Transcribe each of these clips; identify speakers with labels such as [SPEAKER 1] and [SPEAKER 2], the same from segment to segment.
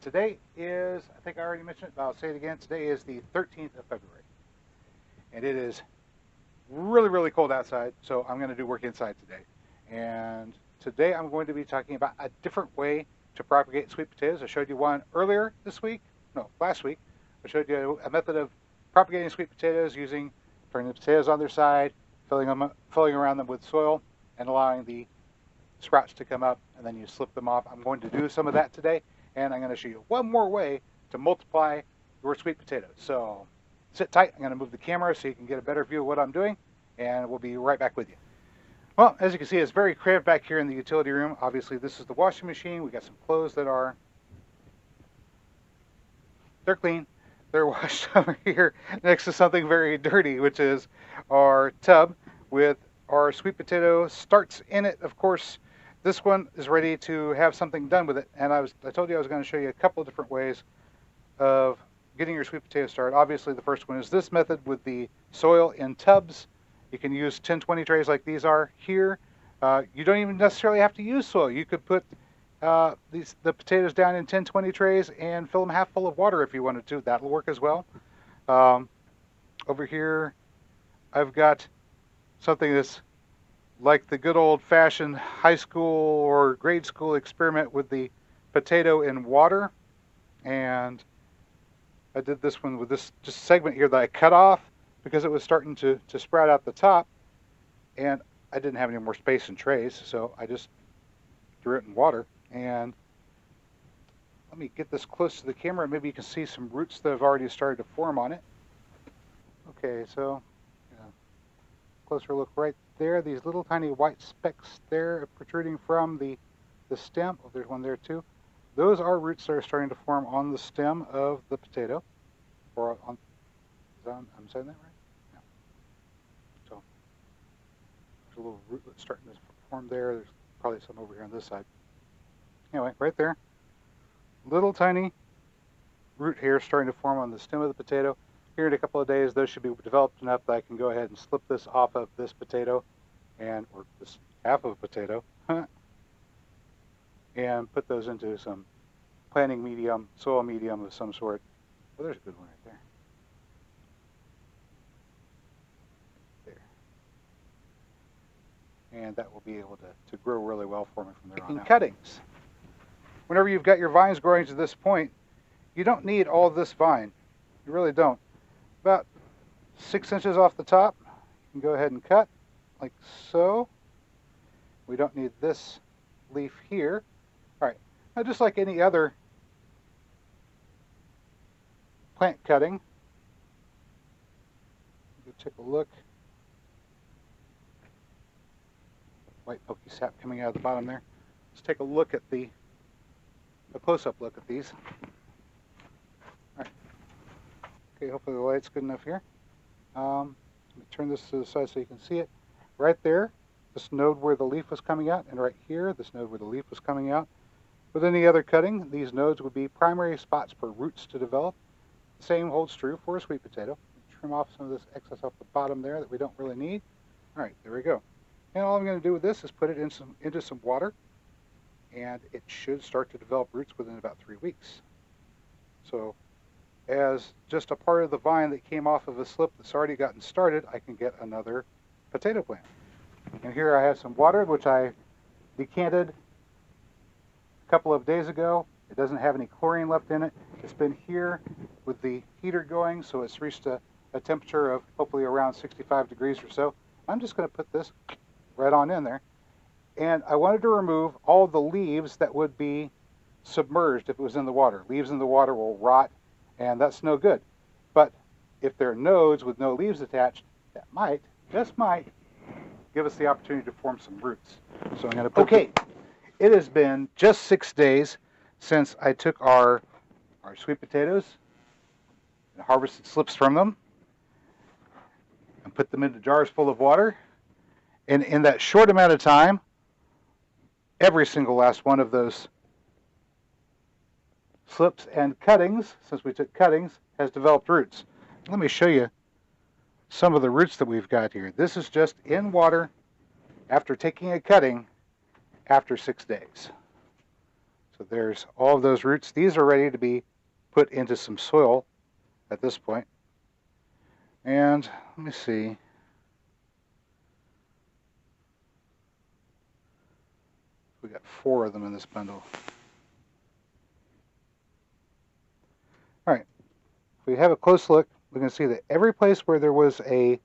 [SPEAKER 1] Today is, I think I already mentioned it, but I'll say it again. Today is the 13th of February. And it is really, really cold outside, so I'm going to do work inside today. And today I'm going to be talking about a different way to propagate sweet potatoes. I showed you one earlier this week, no, last week. I showed you a method of propagating sweet potatoes using turning the potatoes on their side, filling around them with soil, and allowing the sprouts to come up, and then you slip them off. I'm going to do some of that today, and I'm going to show you one more way to multiply your sweet potatoes. So sit tight. I'm going to move the camera so you can get a better view of what I'm doing, and we'll be right back with you. Well, as you can see, it's very cramped back here in the utility room. Obviously, this is the washing machine. We got some clothes that they're clean. They're washed over here next to something very dirty, which is our tub with our sweet potato starts in it. Of course, this one is ready to have something done with it. And I told you I was going to show you a couple of different ways of getting your sweet potato started. Obviously, the first one is this method with the soil in tubs. You can use 10-20 trays like these are here. You don't even necessarily have to use soil. You could put the potatoes down in 10-20 trays and fill them half full of water if you wanted to. That'll work as well. Over here, I've got something that's like the good old-fashioned high school or grade school experiment with the potato in water. And I did this one with this just segment here that I cut off because it was starting to sprout out the top. And I didn't have any more space in trays, so I just threw it in water. And let me get this close to the camera. Maybe you can see some roots that have already started to form on it. Okay, so closer look right there. These little tiny white specks there protruding from the stem. Oh, there's one there too. Those are roots that are starting to form on the stem of the potato. Or on, I'm saying that right? Yeah. So there's a little root that's starting to form there. There's probably some over here on this side. Anyway, right there. Little tiny root hairs starting to form on the stem of the potato. Here in a couple of days, those should be developed enough that I can go ahead and slip this off of this potato, or this half of a potato, and put those into some planting medium, soil medium of some sort. Oh, there's a good one right there. There. And that will be able to grow really well for me from there on out. Cuttings. Whenever you've got your vines growing to this point, you don't need all of this vine. You really don't. About 6 inches off the top, you can go ahead and cut like so. We don't need this leaf here. All right, now just like any other plant cutting, you take a look. White milky sap coming out of the bottom there. Let's take a look at a close-up look at these. All right. Okay, hopefully the light's good enough here. Let me turn this to the side so you can see it. Right there, this node where the leaf was coming out, and right here, this node where the leaf was coming out. With any other cutting, these nodes would be primary spots for roots to develop. The same holds true for a sweet potato. Trim off some of this excess off the bottom there that we don't really need. All right, there we go. And all I'm going to do with this is put it into some water, and it should start to develop roots within about 3 weeks. So as just a part of the vine that came off of a slip that's already gotten started, I can get another potato plant. And here I have some water, which I decanted a couple of days ago. It doesn't have any chlorine left in it. It's been here with the heater going, so it's reached a temperature of hopefully around 65 degrees or so. I'm just going to put this right on in there. And I wanted to remove all the leaves that would be submerged if it was in the water. Leaves in the water will rot, and that's no good. But if there are nodes with no leaves attached, that might, just might, give us the opportunity to form some roots. So I'm going to put... Okay, it has been just 6 days since I took our sweet potatoes and harvested slips from them and put them into jars full of water. And in that short amount of time, every single last one of those slips and cuttings, since we took cuttings, has developed roots. Let me show you some of the roots that we've got here. This is just in water after taking a cutting after 6 days. So there's all of those roots. These are ready to be put into some soil at this point. And let me see. We got 4 of them in this bundle. All right. If we have a close look, we can see that every place where there was a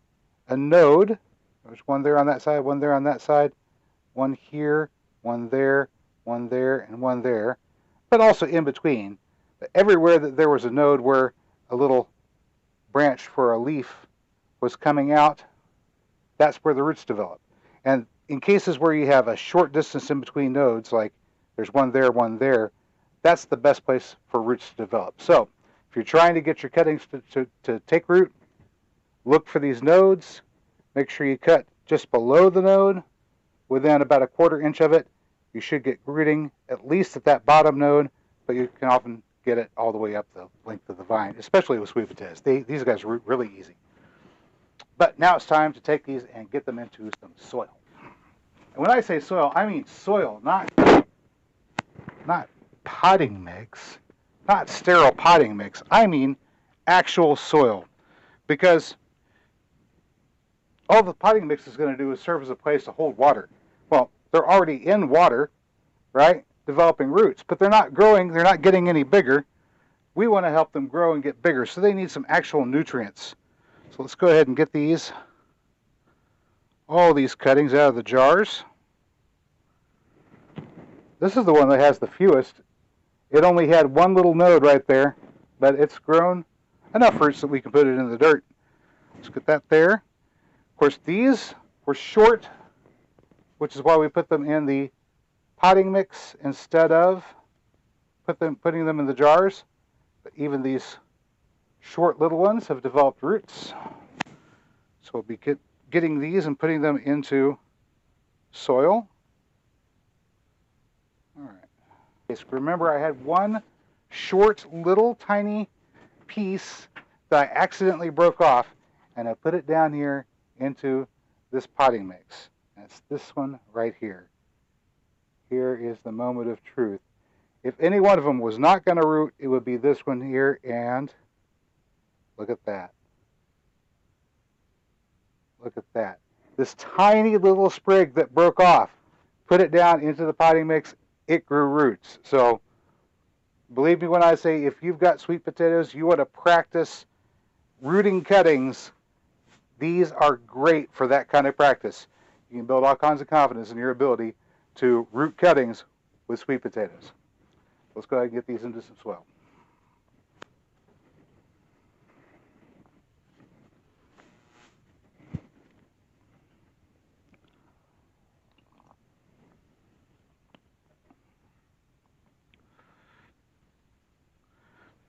[SPEAKER 1] node, there's one there on that side, one there on that side, one here, one there, and one there, but also in between. But everywhere that there was a node where a little branch for a leaf was coming out, that's where the roots develop. And in cases where you have a short distance in between nodes, like there's one there, that's the best place for roots to develop. So if you're trying to get your cuttings to take root, look for these nodes. Make sure you cut just below the node. Within about a 1/4 inch of it, you should get rooting at least at that bottom node, but you can often get it all the way up the length of the vine, especially with sweet potatoes. These guys root really easy. But now it's time to take these and get them into some soil. And when I say soil, I mean soil, not potting mix, not sterile potting mix. I mean actual soil. Because all the potting mix is going to do is serve as a place to hold water. Well, they're already in water, right? Developing roots, but they're not growing, they're not getting any bigger. We want to help them grow and get bigger, so they need some actual nutrients. So let's go ahead and get all these cuttings out of the jars. This is the one that has the fewest. It only had one little node right there, but it's grown enough roots that we can put it in the dirt. Let's get that there. Of course, these were short, which is why we put them in the potting mix instead of putting them in the jars. But even these short little ones have developed roots. So we'll be getting these and putting them into soil. All right. Okay, so remember, I had one short little tiny piece that I accidentally broke off, and I put it down here into this potting mix. That's this one right here. Here is the moment of truth. If any one of them was not going to root, it would be this one here, and look at that. Look at that. This tiny little sprig that broke off, put it down into the potting mix, it grew roots. So believe me when I say, if you've got sweet potatoes, you want to practice rooting cuttings, these are great for that kind of practice. You can build all kinds of confidence in your ability to root cuttings with sweet potatoes. Let's go ahead and get these into some soil.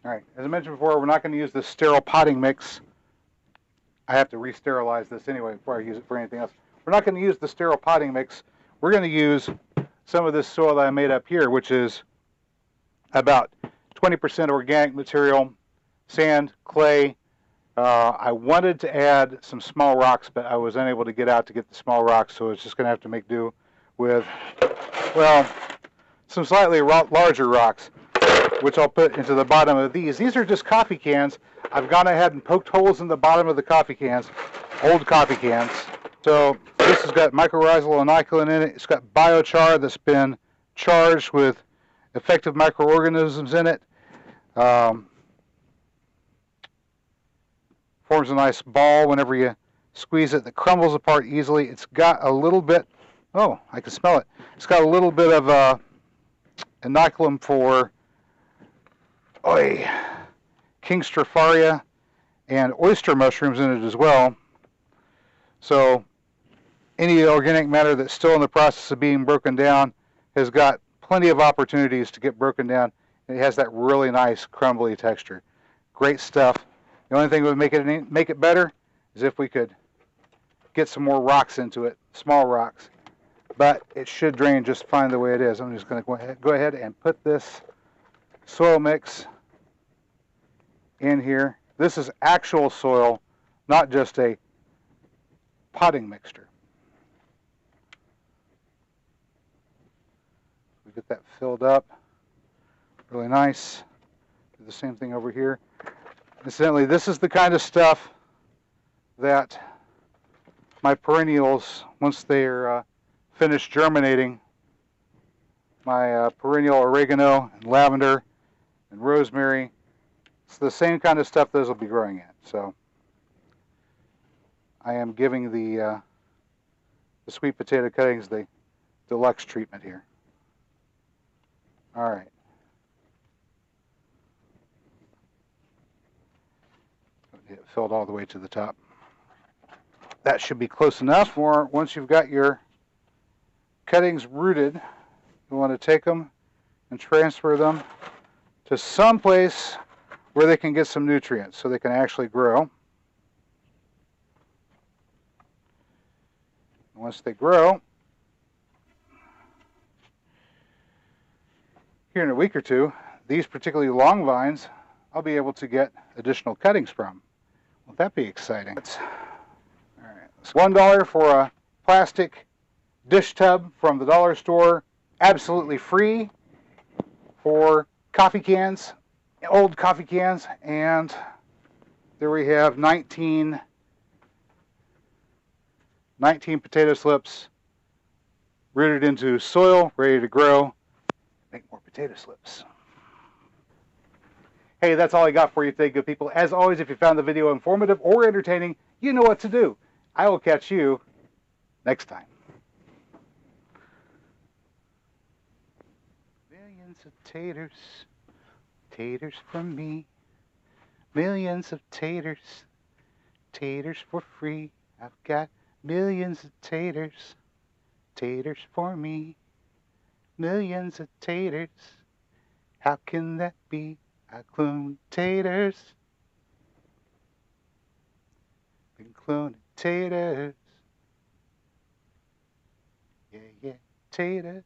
[SPEAKER 1] All right, as I mentioned before, we're not going to use this sterile potting mix. I have to re-sterilize this anyway before I use it for anything else. We're not going to use the sterile potting mix. We're going to use some of this soil that I made up here, which is about 20% organic material, sand, clay. I wanted to add some small rocks, but I was unable to get out to get the small rocks, so it's just going to have to make do with, well, some slightly larger rocks, which I'll put into the bottom of these. These are just coffee cans. I've gone ahead and poked holes in the bottom of the coffee cans, old coffee cans. So this has got mycorrhizal inoculant in it. It's got biochar that's been charged with effective microorganisms in it. Forms a nice ball whenever you squeeze it that crumbles apart easily. It's got a little bit, oh, I can smell it. It's got a little bit of inoculum for King Stropharia and oyster mushrooms in it as well. So any organic matter that's still in the process of being broken down has got plenty of opportunities to get broken down. It has that really nice crumbly texture. Great stuff. The only thing that would make it better is if we could get some more rocks into it, small rocks. But it should drain just fine the way it is. I'm just going to go ahead and put this soil mix in here. This is actual soil, not just a potting mixture. We get that filled up. Really nice. Do the same thing over here. Incidentally, this is the kind of stuff that my perennials, once they're finished germinating, my perennial oregano and lavender and rosemary, it's the same kind of stuff those will be growing at. So I am giving the sweet potato cuttings the deluxe treatment here. All right. Get it filled all the way to the top. That should be close enough. Or once you've got your cuttings rooted, you want to take them and transfer them to some place where they can get some nutrients so they can actually grow. Once they grow, here in a week or two, these particularly long vines, I'll be able to get additional cuttings from. Won't that be exciting? All right. It's $1 for a plastic dish tub from the dollar store, absolutely free for coffee cans, old coffee cans, and there we have 19 potato slips rooted into soil, ready to grow, make more potato slips. Hey, that's all I got for you today, good people. As always, if you found the video informative or entertaining, you know what to do. I will catch you next time. Millions of taters, taters from me. Millions of taters, taters for free. I've got millions of taters, taters for me. Millions of taters, how can that be? I clone taters, been cloning taters. Yeah, yeah, taters.